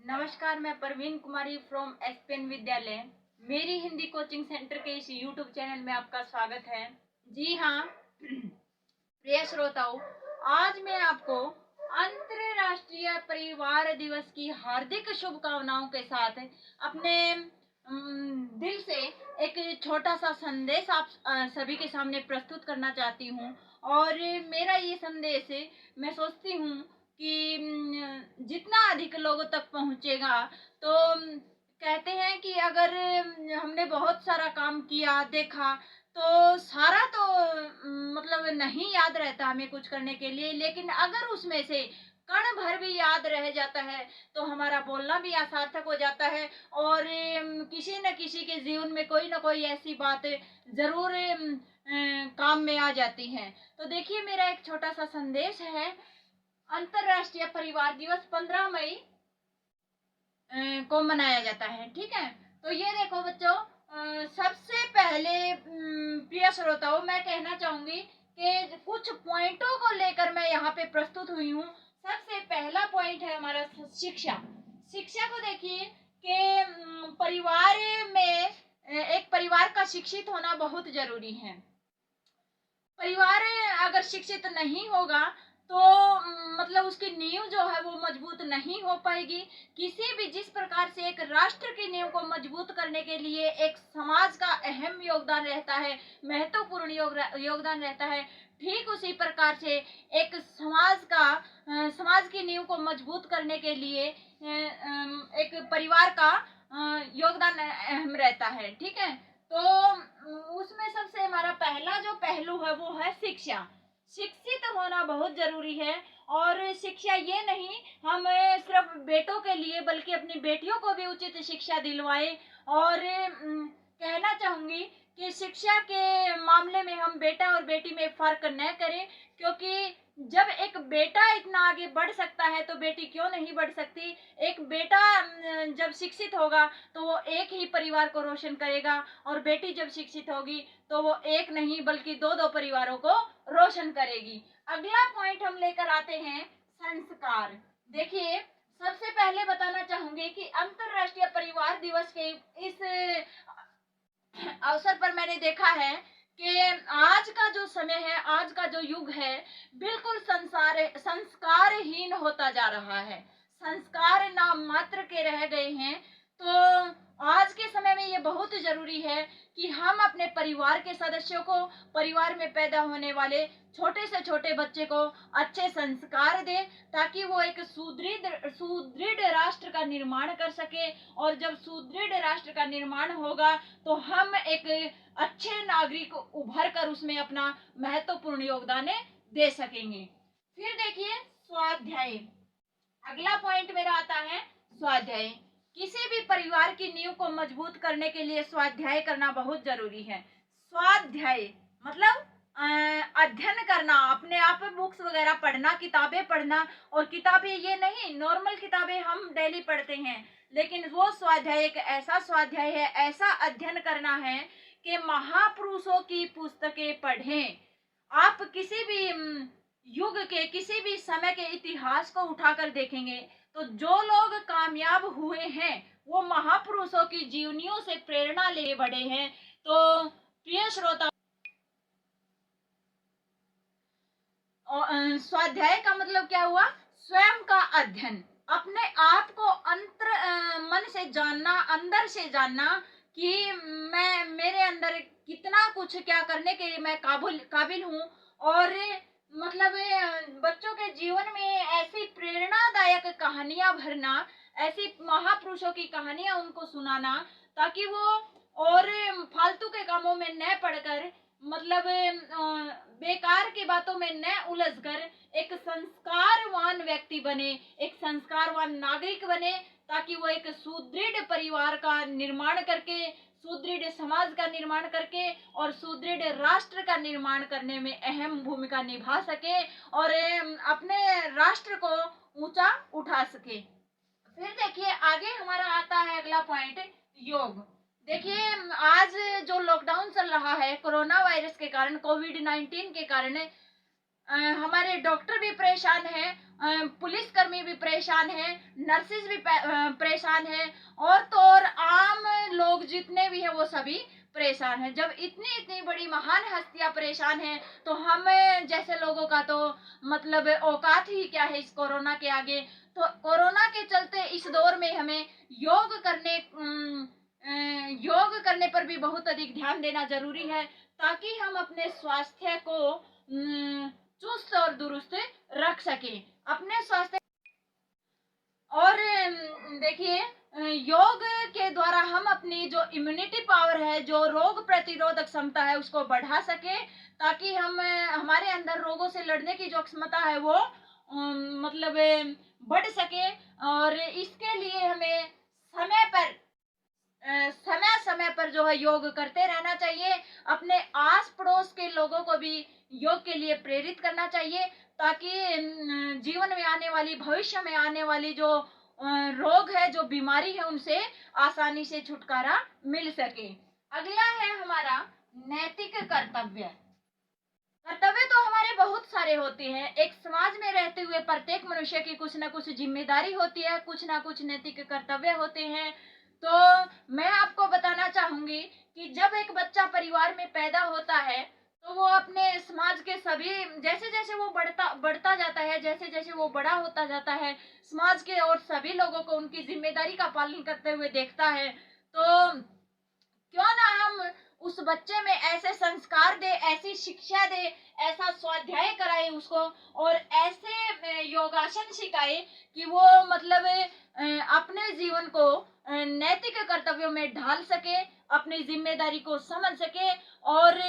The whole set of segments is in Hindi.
नमस्कार, मैं परवीन कुमारी फ्रॉम एसपीएन विद्यालय। मेरी हिंदी कोचिंग सेंटर के इस यूट्यूब चैनल में आपका स्वागत है। जी हाँ प्रिय श्रोताओं, आज मैं आपको अंतर्राष्ट्रीय परिवार दिवस की हार्दिक शुभकामनाओं के साथ अपने दिल से एक छोटा सा संदेश आप सभी के सामने प्रस्तुत करना चाहती हूँ। और मेरा ये संदेश मैं सोचती हूँ कि जितना अधिक लोगों तक पहुंचेगा तो कहते हैं कि अगर हमने बहुत सारा काम किया देखा तो सारा तो मतलब नहीं याद रहता हमें कुछ करने के लिए, लेकिन अगर उसमें से कण भर भी याद रह जाता है तो हमारा बोलना भी सार्थक हो जाता है और किसी न किसी के जीवन में कोई ना कोई ऐसी बात जरूर काम में आ जाती है। तो देखिए, मेरा एक छोटा सा संदेश है। अंतर्राष्ट्रीय परिवार दिवस 15 मई को मनाया जाता है, ठीक है। तो ये देखो बच्चों, सबसे पहले प्रिय श्रोताओं, मैं कहना चाहूंगी कि कुछ पॉइंटों को लेकर मैं यहाँ पे प्रस्तुत हुई हूँ। सबसे पहला पॉइंट है हमारा शिक्षा। शिक्षा को देखिए कि परिवार में एक परिवार का शिक्षित होना बहुत जरूरी है। परिवार अगर शिक्षित नहीं होगा तो मतलब उसकी नींव जो है वो मजबूत नहीं हो पाएगी। किसी भी जिस प्रकार से एक राष्ट्र की नींव को मजबूत करने के लिए एक समाज का अहम योगदान रहता है, महत्वपूर्ण योगदान रहता है, ठीक उसी प्रकार से एक समाज की नींव को मजबूत करने के लिए एक परिवार का योगदान अहम रहता है, ठीक है। तो उसमें सबसे हमारा पहला जो पहलू है वो है शिक्षा। शिक्षित होना बहुत जरूरी है। और शिक्षा ये नहीं हम सिर्फ बेटों के लिए बल्कि अपनी बेटियों को भी उचित शिक्षा दिलवाए। और कहना चाहूंगी कि शिक्षा के मामले में हम बेटा और बेटी में फर्क न करें, क्योंकि जब एक बेटा इतना आगे बढ़ सकता है तो बेटी क्यों नहीं बढ़ सकती। एक बेटा जब शिक्षित होगा तो वो एक ही परिवार को रोशन करेगा और बेटी जब शिक्षित होगी तो वो एक नहीं बल्कि दो दो परिवारों को रोशन करेगी। अगला पॉइंट हम लेकर आते हैं संस्कार। देखिए, सबसे पहले बताना चाहूंगी कि अंतर्राष्ट्रीय परिवार दिवस के इस अवसर पर मैंने देखा है कि आज का जो समय है, आज का जो युग है, बिल्कुल संस्कारहीन होता जा रहा है। संस्कार नाम मात्र के रह गए हैं। तो आज के समय में ये बहुत जरूरी है कि हम अपने परिवार के सदस्यों को, परिवार में पैदा होने वाले छोटे से छोटे बच्चे को अच्छे संस्कार दें ताकि वो एक सुदृढ़ राष्ट्र का निर्माण कर सके। और जब सुदृढ़ राष्ट्र का निर्माण होगा तो हम एक अच्छे नागरिक उभर कर उसमें अपना महत्वपूर्ण योगदान दे सकेंगे। फिर देखिए स्वाध्याय। अगला पॉइंट मेरा आता है स्वाध्याय। किसी भी परिवार की नींव को मजबूत करने के लिए स्वाध्याय करना बहुत जरूरी है। स्वाध्याय मतलब अध्ययन करना, अपने आप बुक्स वगैरह पढ़ना, किताबें पढ़ना। और किताबें ये नहीं नॉर्मल किताबें हम डेली पढ़ते हैं, लेकिन वो स्वाध्याय एक ऐसा स्वाध्याय है, ऐसा अध्ययन करना है कि महापुरुषों की पुस्तकें पढ़ें। आप किसी भी युग के, किसी भी समय के इतिहास को उठाकर देखेंगे तो जो लोग कामयाब हुए हैं वो महापुरुषों की जीवनियों से प्रेरणा ले बढ़े हैं। तो प्रिय श्रोता, स्वाध्याय का मतलब क्या हुआ? स्वयं का अध्ययन, अपने आप को मन से जानना, अंदर से जानना कि मैं, मेरे अंदर कितना कुछ क्या करने के लिए मैं काबिल हूँ। और मतलब बच्चों के जीवन में ऐसी प्रेरणादायक कहानियां भरना, ऐसी महापुरुषों की कहानियां उनको सुनाना ताकि वो और फालतू के कामों में न पड़कर, मतलब बेकार की बातों में न उलझकर एक संस्कारवान व्यक्ति बने, एक संस्कारवान नागरिक बने, ताकि वो एक सुदृढ़ परिवार का निर्माण करके, सुदृढ़ समाज का निर्माण करके और सुदृढ़ राष्ट्र का निर्माण करने में अहम भूमिका निभा सके और अपने राष्ट्र को ऊंचा उठा सके। फिर देखिए आगे हमारा आता है अगला पॉइंट, योग। देखिए, आज जो लॉकडाउन चल रहा है कोरोना वायरस के कारण, कोविड-19 के कारण हमारे डॉक्टर भी परेशान हैं, पुलिसकर्मी भी परेशान है, नर्सेज भी परेशान है, और तो और आम लोग जितने भी हैं वो सभी परेशान है। जब इतनी इतनी बड़ी महान हस्तियां परेशान हैं तो हम जैसे लोगों का तो मतलब औकात ही क्या है इस कोरोना के आगे। तो कोरोना के चलते इस दौर में हमें योग करने पर भी बहुत अधिक ध्यान देना जरूरी है, ताकि हम अपने स्वास्थ्य को चुस्त और दुरुस्त रख सके। अपने स्वास्थ्य और देखिए, योग के द्वारा हम अपनी जो इम्यूनिटी पावर है, जो रोग प्रतिरोधक क्षमता है, उसको बढ़ा सके, ताकि हम हमारे अंदर रोगों से लड़ने की जो क्षमता है वो मतलब बढ़ सके। और इसके लिए हमें समय समय पर जो है योग करते रहना चाहिए। अपने आस पड़ोस के लोगों को भी योग के लिए प्रेरित करना चाहिए, ताकि जीवन में आने वाली, भविष्य में आने वाली जो रोग है, जो बीमारी है, उनसे आसानी से छुटकारा मिल सके। अगला है हमारा नैतिक कर्तव्य। कर्तव्य तो हमारे बहुत सारे होते हैं। एक समाज में रहते हुए प्रत्येक मनुष्य की कुछ ना कुछ जिम्मेदारी होती है, कुछ ना कुछ नैतिक कर्तव्य होते हैं। तो मैं आपको बताना चाहूंगी कि जब एक बच्चा परिवार में पैदा होता है तो वो अपने समाज के सभी, जैसे जैसे वो बढ़ता जाता है, जैसे जैसे वो बड़ा होता जाता है, समाज के और सभी लोगों को उनकी जिम्मेदारी का पालन करते हुए देखता है। तो क्यों ना हम उस बच्चे में ऐसे संस्कार दे, ऐसी शिक्षा दे, ऐसा स्वाध्याय कराए उसको, और ऐसे योगासन सिखाए कि वो मतलब अपने जीवन को नैतिक कर्तव्यों में ढाल सके, अपनी जिम्मेदारी को समझ सके, और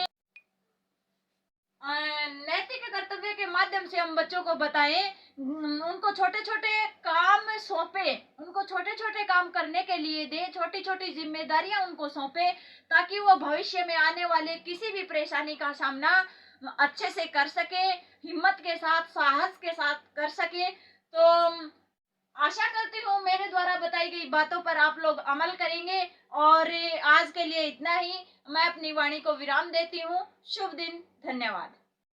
नैतिक कर्तव्य के माध्यम से हम बच्चों को बताएं, उनको छोटे छोटे काम सौंपे, उनको छोटे छोटे काम करने के लिए दे, छोटी छोटी जिम्मेदारियां उनको सौंपे, ताकि वो भविष्य में आने वाले किसी भी परेशानी का सामना अच्छे से कर सके, हिम्मत के साथ, साहस के साथ कर सके। तो आशा करती हूँ मेरे द्वारा बताई गई बातों पर आप लोग अमल करेंगे। और आज के लिए इतना ही, मैं अपनी वाणी को विराम देती हूँ। शुभ दिन, धन्यवाद।